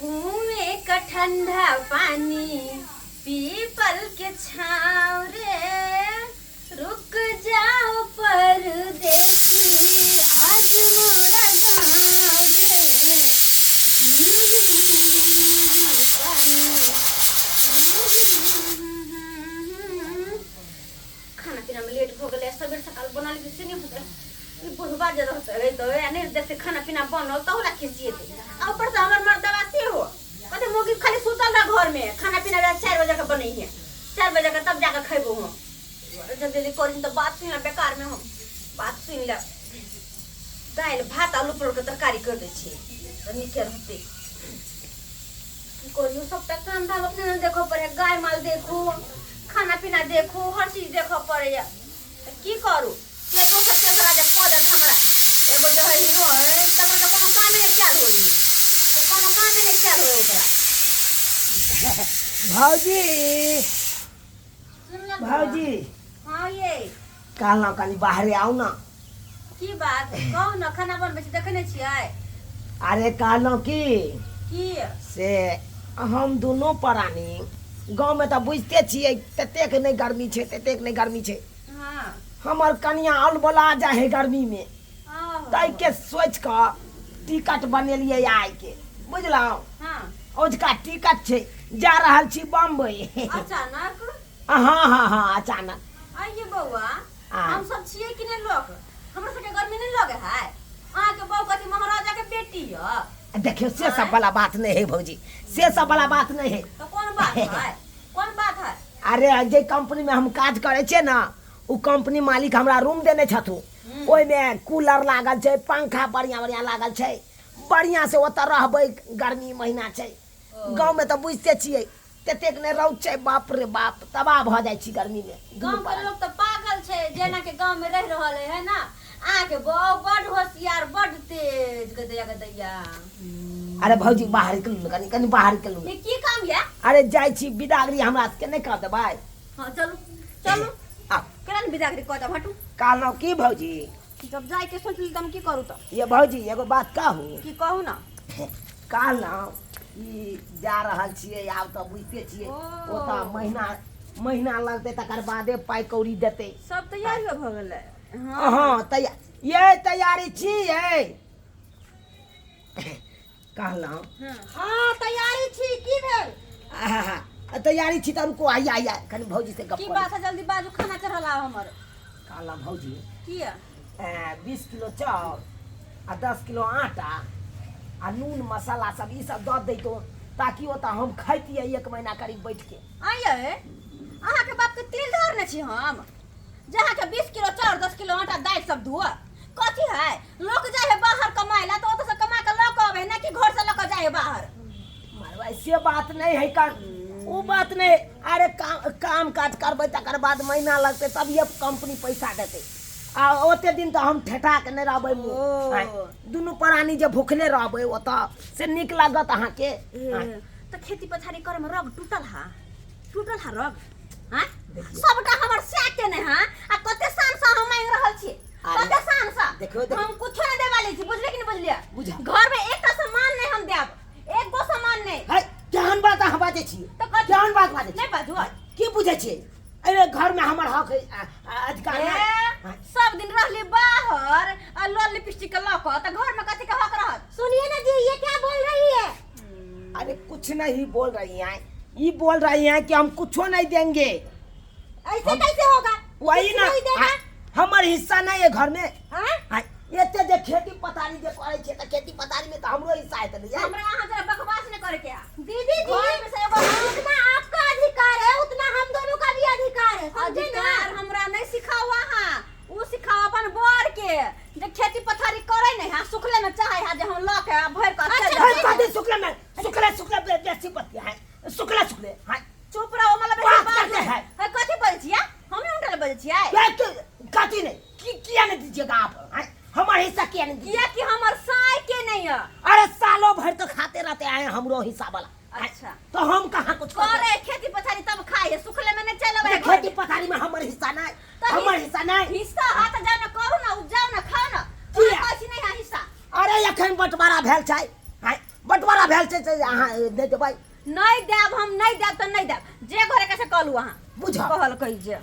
कुएं का ठंडा पानी पीपल के छाँव रे, रुक जाओ परदेसी आज मोरा गाँव रे। खाना पीना में लेट हो गए, सबेर सकाल बनल से नहीं होता बुढ़वा जे रहते तो एने जैसे खाना पीना बनल तो होला खिसिए थे आ ऊपर से हमर मर्दवा से हो कहते मोगी खाली सुतल रह घर में, खाना पीना 4 बजे के बनै है, 4 बजे के तब जाके खइबो हम। जल्दी करी तो बात सुन बेकार में हम बात सुन ले। दाल भात आलू परोर के तरकारी कर दे छी त नीके रहते करियो सबटा काम धाम अपने देखो पड़े, गाय माल देखो, खाना पीना देखो, हर चीज देखो पड़े। की करू ये तो सबके राजा कॉलेज हमरा एगो जो है हीरो है तकर का कोनो काम नहीं चाल होई, तो कोनो काम नहीं चाल होई ओकरा। भौजी भौजी हां ये काल ना कनी बाहर आऊ ना। की बात कहू ना, खाना बनबै छी देखने छियै। अरे कहलौं की से हम दोनों प्राणी गांव में तो बुझते छियै ततेक नहीं गर्मी छै, ततेक नहीं गर्मी छै। हां हमर कनिया अलबला जाए है गर्मी में, तै के सोच के टिकट बनेलिए आइ के बुझलौ। हां ओजका टिकट छै, जा रहल छी बम्बई। अचानक हाँ हाँ हाँ अचानक आइए बौआ हम सब छियै कि नहीं लोग, हमरा सबके गर्मी नहीं लगे है। अहाँ के बहू कथी महाराजा के बेटी है। देखियो से सब वाला बात नहीं है भौजी, से सब वाला बात नहीं है। तो कौन बात है, कौन बात है। अरे जे कंपनी में हम काज करे छे ना उ कंपनी मालिक हमरा रूम देने छथु, ओइ में कूलर लागल छै, पंखा बढ़िया बढ़िया लागल छै, बढ़िया से ओत रहबै। गर्मी महीना छै, गांव में तो बुझते छियै ततेक ने रौद छै, बाप रे बाप तबाह भ जाइ छी गर्मी में। गांव के लोग तो पागल छै जेना के गांव में रह रहल है ना। आके बहू बड़ होशियार बड़ तेज गदैया। अरे भौजी बाहर निकलू कनी कनी बाहर निकलू। ये की काम है। अरे जाइ छी बिदागरी हमरा के नहीं कह देबै। हां चलू चलू आ केना बिदागरी कह दब हटू। कहलौं की भौजी जब जाय के सोच ली तम की करू तो। ये भौजी एगो बात कहू। की कहू ना। कहलौं ई जा रहल छियै आब तो बुझते छियै ओता महीना लगते तकर बादे पाई कौड़ी देते। सब तैयारी भ गेलै। हाँ ये तैयारी छियै। कहलौं हाँ तैयारी छी की भेल। तैयारी छी त रुको आइया कनी भौजी से गप की बात है जल्दी बाजू खाना चढ़ला हमर। कहलौं भौजी की 20 किलो चाउर आ 10 किलो आटा आ नून मसाला सब ई सब दऽ दैतो ताकि ओता हम खैतियै 1 महीना करीब बैठ के। आइए अहाँ के बाप के तिल धरने छी हम, जहाँ के 20 किलो चाउर 10 किलो आटा दाल सब धुआ कथी है। लोग जाए है बाहर कमाए ला तो ओत से कमा के लक आवे ना कि घर से लक जाए बाहर। मारवा ऐसे बात नहीं है का वो बात नहीं। अरे काम काज करबै तकर बाद महीना लगते तब ये कंपनी पैसा देते। आ ओते दिन तो हम ठेठा के नहीं रहबै दुनू प्राणी जे भूखले रहबै ओता से निक लागत अहाँ के। तो खेती पथारी करे में रग टूटल हा रग। हां सबटा हमर साथे ने हां आ कते शान से हम मांग रहल छी, कते शान से देखो हम कुछ नहीं दे वाली छी, बुझले कि नहीं बुझलिए। बुझा घर में एकटा सामान नहीं हम देब, एक गो सामान नहीं। है केहन बात अहाँ बाजै छी, तो केहन बात बाजै छी नहीं बाजू की बुझै छी। अरे घर में हमर हक अधिकार है। सब दिन रहली बाहर और लाल लिपस्टिक लक त घर में कथि के हक रहत। सुनिए ना जी ये क्या बोल रही है। अरे कुछ नहीं बोल रही हैं, ये बोल रही हैं कि हम कुछ नहीं देंगे। ऐसे कैसे होगा। वही ना हमर हिस्सा नहीं है घर में। हां एते जे खेती पथारी जे करे छे त खेती पथारी में त हमरो हिस्सा है त नहीं। हमरा यहां जरा बकवास न करे के। दीदी जी जितना आपका अधिकार है उतना हम दोनों का भी अधिकार है, समझे ना। हमरा नहीं सिखावा हां उ सिखावा अपन बर के जे खेती पथारी करे नहीं हां सुखले में चाहे हां जे हम ल के भर कर चल कथि सुखले बेसी पतिया है सुखले हां चुप रहो मतलब बात बात करते हैं। है कथि बोल छिया हमें उठल बोल छिया। कथि नहीं किया नहीं दीजिएगा आप हमारा हिस्सा किया नहीं किया कि हमर साय के नहीं है। अरे सालों भर तो खाते रहते आए हमरो हिस्सा वाला। अच्छा तो हम कहाँ कुछ करे खेती पथारी तब खाए सुखले में नहीं चलबे। खेती पथारी में हमर हिस्सा नहीं, हमर हिस्सा नहीं। हिस्सा हाथ जाओ ना करू ना उपजाओ ना खाओ ना कोई नहीं है हिस्सा। अरे एखन बंटवारा भेल छै, बंटवारा भेल छै से अहाँ दे देबै। नहीं देब हम, नहीं देब तो नहीं देब, जे घरे कैसे कहलू अहाँ बुझा कहल कही जे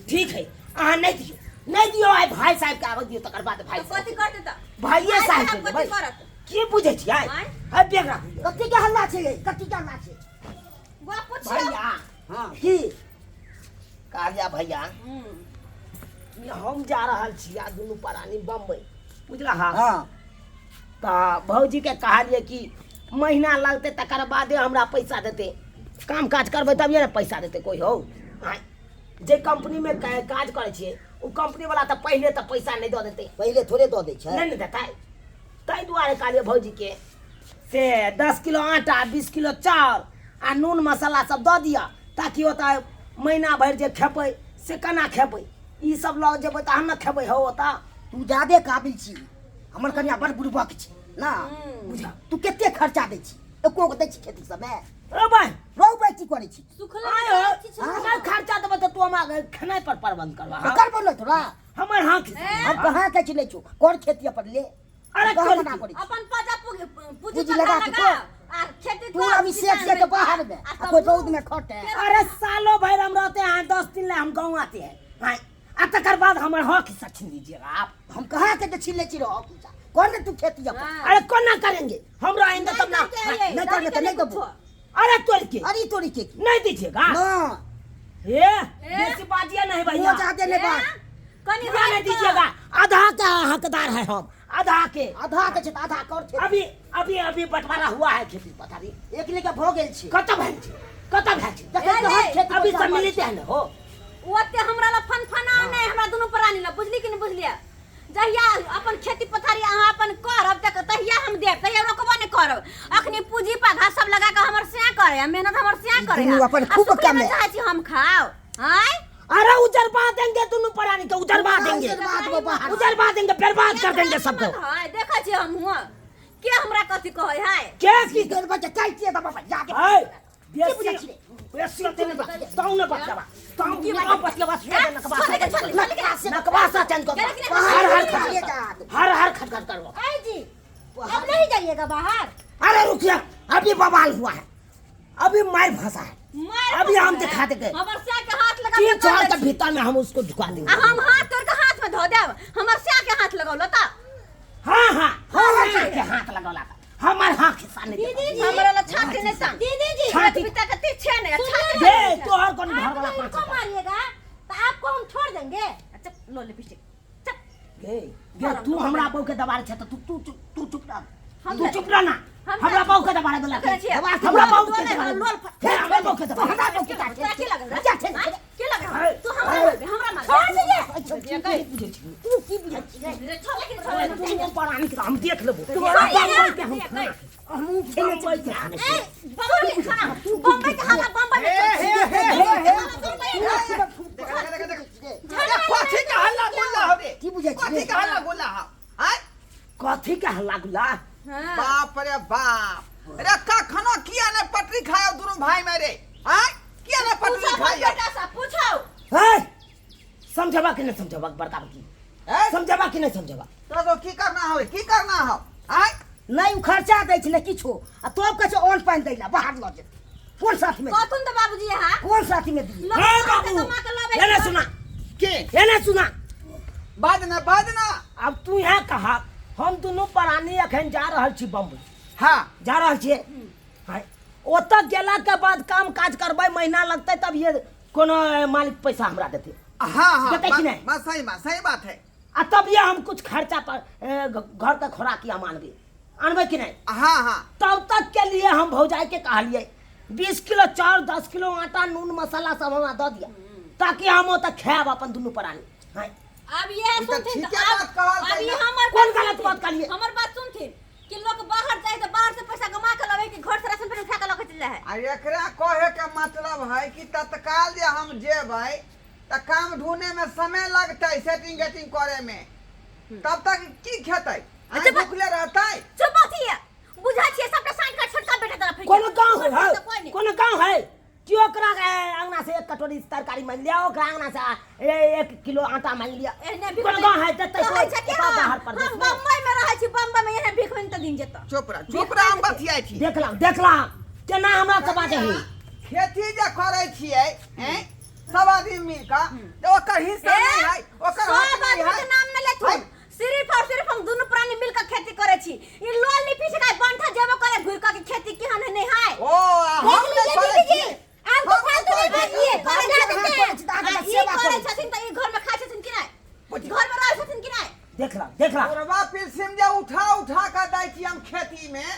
ठीक है अहाँ नहीं दियो, नहीं दियो आइ भाई साहब के आबै दियो, तकर बाद भाई तो कथी करते त भाइये साहब के कथी देबै। करत की बुझै छी आइ आँय? है बेग राखू। कथी के हल्ला छै ये, कथी के हल्ला छै वा पूछियो भैया? हां की कालिया भैया हम जा रहल छी आ दुनू प्राणी बम्बई बुझला। हाँ तऽ भौजी के कहलिए कि महीना लगते तकर बादे हमरा पैसा देते, काम काज करबै तभिए ने पैसा देते कोई हो। आँय? जे कंपनी में काज करे छियै ओ कंपनी वाला तऽ पहले तऽ पैसा नहीं दऽ देते, पहले थोड़े दऽ दै छै। नहीं ने देतै। ताहि दुआरे कहलिए भौजी के से 10 किलो आटा 20 किलो चाउर आ नून मसाला सब दऽ दिया, ताकि ओतऽ महीना भरि जे खेबै से केना खेबै, ई सब लऽ जेबै तहन ने खेबै हो ओतऽ। तू ज्यादे काबिल छी, हमर कन्या बड़ बुड़बक छै ना। बुझा तू कते खर्चा दै छी, एको गो दै छी खेती सबमे रो भाई रहबै की करै छी। सुखला आयो हमरा खर्चा देबै तऽ तू हमरा खेनाइ पर प्रबंध करबा। कर बोलो तोरा हमर हाँक हम कहाँ के चिलै छौ, कर खेती अपन ले। अरे कहाँ कर मना करै छी? अपन पाजा पूजी पूजी लगा लगा के लगा आ खेती तू अभी सेक सेक के बाहर में आ कोई रौद में खटे। अरे सालों भर हम रहते हैं, 10 दिन ले हम गाँव आते हैं। हाँ, आ तकर बाद हमर हक हिस्सा छीन लीजिएगा आप। हम कहाँ के छिले छी रहो की कौन ने तू खेती अपन। हाँ। अरे कौन ना करेंगे, हम रहेंगे तब ना। नहीं करने तो नहीं देबो। अरे तोड़ के अरे तोरी के नहीं दीजिएगा। ना ये बेसी बाजिए नहीं भैया, वो जाते ने बात कनी पूरा नहीं दीजिएगा। आधा का हकदार है हम, आधा के। आधा के छै त आधा कर छै। अभी अभी अभी बंटवारा हुआ है खेती पथारी। एक लेके भ गेल छी कतऽ भेल छै, कतऽ भेल छै? देखै तो हर खेती अभी सब मिलते हैं ना हो। ओते हमरा ला फनफना नहीं, हमरा दुनू प्राणी ला, बुझली कि नहीं बुझलिए। जहिया अपन खेती पथारी अहाँ अपन करब तक तहिया हम देब, तहिया रोकबो नहीं करब। अखनी पूंजी पाधा सब लगा के हमर सेया करे, मेहनत हमर सेया करे। दुनू अपन खूब कमे। चाहे छी हम खाओ हाय। अरे उजरबा देंगे दोनों प्राणी को, उजरबा देंगे, उजरबा देंगे, बर्बाद कर देंगे सबको। हाय देखै छी हम हुआ के हमरा कथी कहै है। क्या की कर बच्चा काटिए त बाबा जाके हाय बुझै छी रे? बेसी तेने बा ताऊ ने बच्चा बा ताऊ की बा बच्चा बा छोड़ नकबासा चंद को हर हर खाइए खट जा हर खट करो। आई जी अब नहीं जाइएगा बाहर। अरे रुकिए, अभी बवाल हुआ है, अभी मार फंसा है, मार अभी हम फंसा दिखा है। देंगे। हमर से के हाथ लगा 3 के साल कर के भीतर में हम उसको झुका देंगे। हम हाथ तोड़ के हाथ में धो देब, हमर से के हाथ लगाओ ता। हाँ हाँ हाँ के हाथ लगौला हमार हाथ हिस्सा नहीं दीदी हमरा ला छाती नहीं ता। दीदी जी छाती- पिता के छे नहीं छाती दे तो और कौन घर वाला को मारिएगा तो आपको हम छोड़ देंगे। अच्छा लो लिपस्टिक चल। गे तू हमरा बहू के दबारे छ त तू चुप रह, हम तू चुप रह ना। हमरा बहू के दबारे बोला हमरा बहू के दबारे फिर हमरा बहू के दबारे हमरा को क्या लग रहा है? क्या लग रहा है? तू हमरा मार छोड़ दीजिए। तू की बुझै छी तू परानी के हम देख लेबो हम खेले चल के बम्बई के हवा बम्बई कथी के हल्ला गुल्ला हवे? की बुझै छी कथी रे? के हल्ला गुल्ला ह? आय कथी के हल्ला गुल्ला। बाप रे बाप रे कखनो किया ने पटरी खायो दुनु भाई में रे? आय किया ने पटरी खायो? बेटा सा पूछो है समझबा कि नहीं समझबा बताब की ए समझबा कि नहीं समझबा। तो की करना हवे? की करना हो? आय नहीं खर्चा दै छी ने किछो आ तो कह छ ऑन पानी दै ला बाहर ल जे कोन साथ में कथुन तो बाबूजी हां कोन साथ में दी लो, ए बाबू बाबू ये ना सुना, के ये ना सुना। बाजना अब तू यहाँ कहा हम दोनों प्राणी अखन जा रहल छी बम्बई, हां जा रहल छियै। हाय ओतऽ गेला के बाद काम काज करबै, महीना लगतै तब ये कोनो मालिक पैसा हमरा देते। हां देतै कि नहीं? बस सही बात है। आ तब ये हम कुछ खर्चा पर घर का खोराक या मानबे आनबे कि नहीं। हां तब तक के लिए हम भौजाई के कहलिए 20 किलो चाउर 10 किलो आटा नून मसाला सब हमरा दऽ दिया, ताकि हम ओतऽ खाएब अपन दुनू प्राणी। हाय अब ये ई तो सुनथिन ठीके बात कहल अभी कैला। हमर कौन गलत बात कहलिए? हमर बात सुनथिन कि लोग बाहर जाए तो बाहर से पैसा कमा के लावे कि घर से राशन पानी उठा के लके चल जाए। आ एकरा कहे के मतलब है कि तत्काल जे हम जेबै त काम ढूंढे में समय लगतै, सेटिंग गेटिंग करे में, तब तक की खेतै? अच्छा, भूखले रहतै? चुप थी बुझा छिए सबटा साइड का छोटका बेटा तरफ कोनो गांव है, कोनो गांव है कि कि ओकरा अंगना से 1 कटोरी तरकारी मांग लिया, ओकरा अंगना से 1 किलो आटा मांग लिया। एहने भीख कोन गाँव है देतै कहै छै कि कोई हम बाहर प्रदेश में? बम्बई में रहै छी, बम्बई में एहने भीख मांगि त दिन जेतौ। चुप रह हम बतियाई छी। देखला केना हमरा से बाजे है। खेती जे करै छियै हैं सब आदमी मिल के तो ओकर हिस्सा नहीं है, ओकर हक सब नहीं आदमी है। के नाम न लेथु। सिर्फ और सिर्फ हम दोनों प्राणी मिल के खेती करे छी। ई लोल लिपि से काय बंठा जेबो करे घुर के खेती केहन है नहीं है। ओ हम देख नहीं लीजिए करै दीदी जी, छी। आब तो फालतू नहीं बाजिए, करे करे छथिन, जाते करे छथिन, आगे हैं। सेवा ई करे करे छथिन त ई घर में खाइ छथिन कि नहीं? घर में रहै छथिन कि नहीं? देखला तोरबा पिलसिम जे उठा के दै छी हम खेती में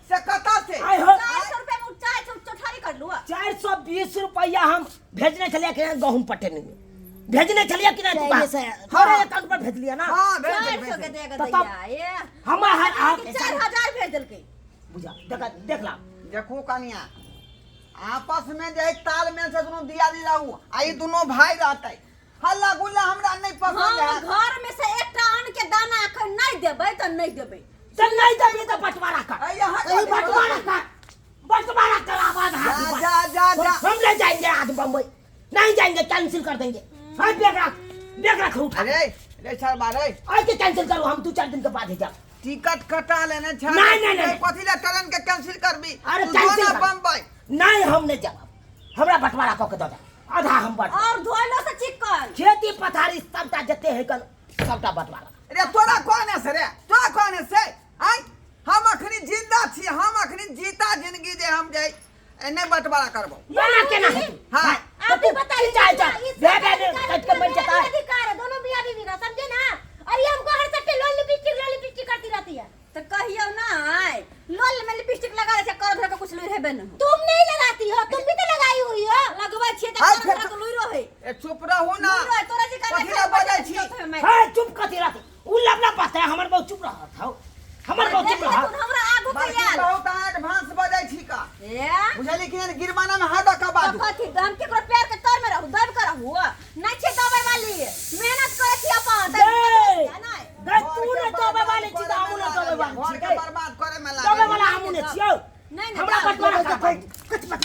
से कता से आइ हो 400 रुपए में चाय चौठारी कर लू। 420 रुपया हम भेजने चलिए कि गहूम पटेने में भेजने चलिए कि नहीं चाहिए से। हमारे अकाउंट पर भेज लिया ना। हां भेज 400 के दे देगा तो तब दैया ये हमारा 4000 भेज देलकै। बुझा देखला देखो कनिया आपस में जे तालमेल से दोनों दिया दी रहू आई दोनों भाई रहते हल्ला गुल्ला हमरा नहीं पसंद है। हम घर में से एकटा अन्न के दाना अखन नहीं देबै त नहीं देबै। तो नहीं देबी तो बंटवारा कर। अरे यहाँ नहीं बंटवारा कर आवाज हाथ जा हम ले जाएंगे आज बम्बई, नहीं जाएंगे कैंसिल कर देंगे। हाँ बैग रख उठा अरे रे सर बारे आज के कैंसिल करो, हम 2-4 दिन के बाद ही जाओ। टिकट कटा लेने छ नहीं। कथी ले ट्रेन के कैंसिल करबी अरे तू कैंसिल दोना कर। बम्बई नहीं हम नहीं जाब, हमरा बंटवारा कऽ के दो आधा हम बंट और धोइलो से चिकन खेती पथारी सबटा जते है कल सबटा बंटवारा। रे तोरा कौन है से रे तोरा कौन है से आई हम अखनी जिंदा छी, हम अखनी जीता जिंदगी जे हम जे एने बंटवारा करबो केना है। हां आप भी बताइए चाहे ना, चाहे इस दे अधिकार कट के मर जाता है। अधिकार है दोनों मियां बीवी का, समझे ना। और ये हमको हर सट्टे लोल लिपस्टिक करती रहती है। तो कहियो ना लोल में लिपस्टिक लगा रहे कर धर के कुछ लुई रहबे न। तुम नहीं लगाती हो, तुम भी तो लगाई हुई हो। लगवा छिए त हाय, कर धर के लुई रहे। ए चुप रहू ना लुई रहे तोरा जी का कथी ले बजै छी हां चुप कथी रहती उ लबला पाता है हमर बहुत चुप रहा था हमर बहुत चुप रहा। हमरा आगू के बाकी यार बहुत एडवांस बजै छी का ए बुझली कि नहीं गिरमाना में हादा का बाजू कथी दम केकरो पैर के तर में रहू दब कर रहू नहीं छे दबाई वाली मेहनत करे छी अपन दे तू ने तोबे वाली छी त हमू ने तोबे वाली घर छी के बर्बाद करे में लागे तोबे वाला हमू ने छियो। नहीं हमरा बंटवारा कर कच बच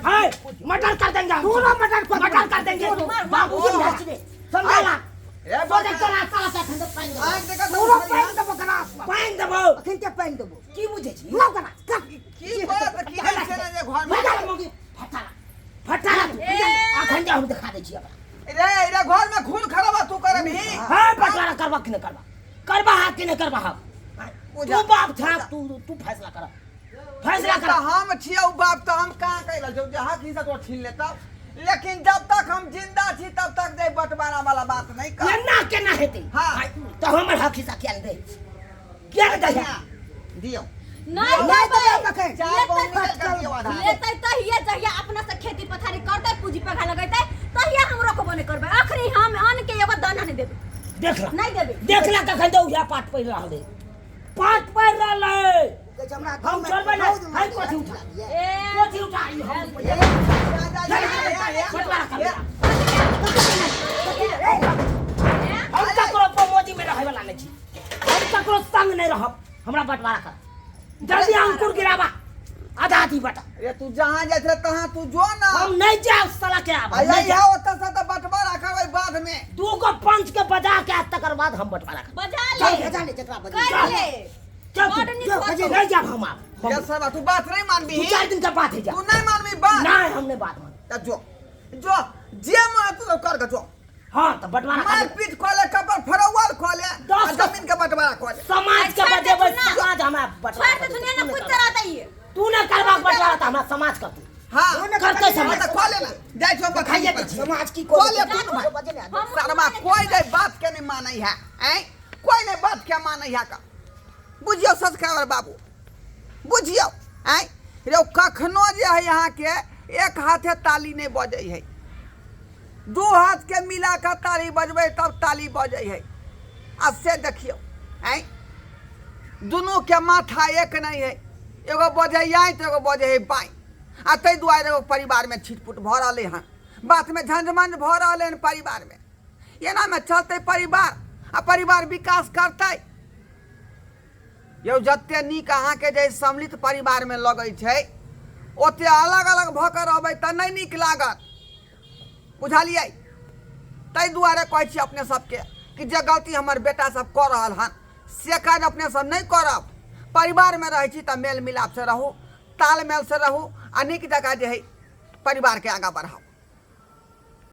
हाय मटर कर देंगे पूरा मटर कर देंगे बाबूजी भेज दे समझला। ए सो देख तो रास्ता ला ठंडा पानी आग देखा पूरा तो पैन देबो गलास पानी देबो अखन के पैन देबो की बुझे छी लो गलास कट की बात की है से जे घर में मजा मोगी फटाला अखन जा हम दिखा दे छी अब रे घर में खून खराबा तू करे भी हां बंटवारा करबा कि नहीं करबा हां कि नहीं करबा हम तू बाप था तू फैसला फैसला कर। हम छियौ बाप तो हम कहां कहला जो जहां की तो छीन लेता लेकिन जब तक हम जिंदा छी तब तक दे बंटवारा वाला बात नहीं कर केना केना हेतै हाँ। तो हमर हक हिस्सा क्या दे क्या दे दियो नहीं नहीं दबाई दबाई कखे। चार बॉम्ब निकल कर दियो आधा लेतै तहिया जहिया अपना से खेती पथारी करतै पूंजी पैसा लगैतै तहिया हम रोकबो नहीं करबै। आखरी हम अन्न के एगो दाना नहीं देबै देखला नहीं देबै। देखला कखन दो या पाठ पढ़ रहले पाठ पढ़ रहले के हमरा हम छोड़बै ना हाय कोठी उठा ए कोठी उठा हम बंटवारा कर हम ककरो प्रमोदी में रहे वाला नहीं छी हम ककरो संग नहीं रहब हमरा बंटवारा कर जल्दी अंकुर गिरावा आधा आधी बटा ये तू जहां जात रहे तहां तू जो ना हम नहीं जाओ साला के आब आया नहीं या जाओ ओत से तो बंटवारा करबै बाद में दू को पंच के बजा के तकर बाद हम बंटवारा कर बजा चल ले भेजा ले जकरा बजे कर ले चल बड़ नीक बात तू नहीं जाब हम आब ये सब तू बात नहीं मानबी 2-4 दिन के बाद ही जा तू नहीं मानबी बात नहीं हमने बात मान त जो जे मन तू कर के जो हां तो बंटवारा मार कर पीट खोले कपर फरवाल खोले दस और जमीन के बंटवारा खोले समाज के अच्छा, बजे देखो ना। समाज हमरा छोड़ बंटवारा दे कर दुनिया दे। ना कुछ तरह दै तू ना करबा बंटवारा तो हमरा समाज कर तू हां करते हम समय तो खोले ना जाय छो खाइए बखाइए के समाज की खोले को तू बजे ने हम शर्मा कोई नहीं बात के नहीं मानै है हैं कोई नहीं बात के मानै है का बुझियो ससखावर बाबू बुझियो हैं रे कखनो जे है यहाँ के एक हाथे ताली नहीं बजे है दू हाथ के मिला के ताली बजबै तब ताली बजे है आ से देखियो हैं दोनों के माथा एक नहीं है एगो बजे आई तो एगो बजे है बाई आ तै दुआरे एगो परिवार में छिटपुट भ रहले हन बात में झंझमंझ भ रहले हन परिवार में एना में चलते परिवार आ परिवार विकास करते यौ जते नीक अहाँके जे सम्मिलित परिवार में लगै छै ओते अलग अलग भऽ कऽ रहबै तऽ नहि नीक लागत, बुझलियै। ताहि दुआरे कहै छी अपने सबके कि जे गलती हमर बेटा सब कऽ रहल हन से काज अपने सब नहीं करब। परिवार में रहे छी तऽ मेल मिलाप से रहू, तालमेल से रहू आ नीक जगह जे है परिवार के आगाँ बढ़ाऊ।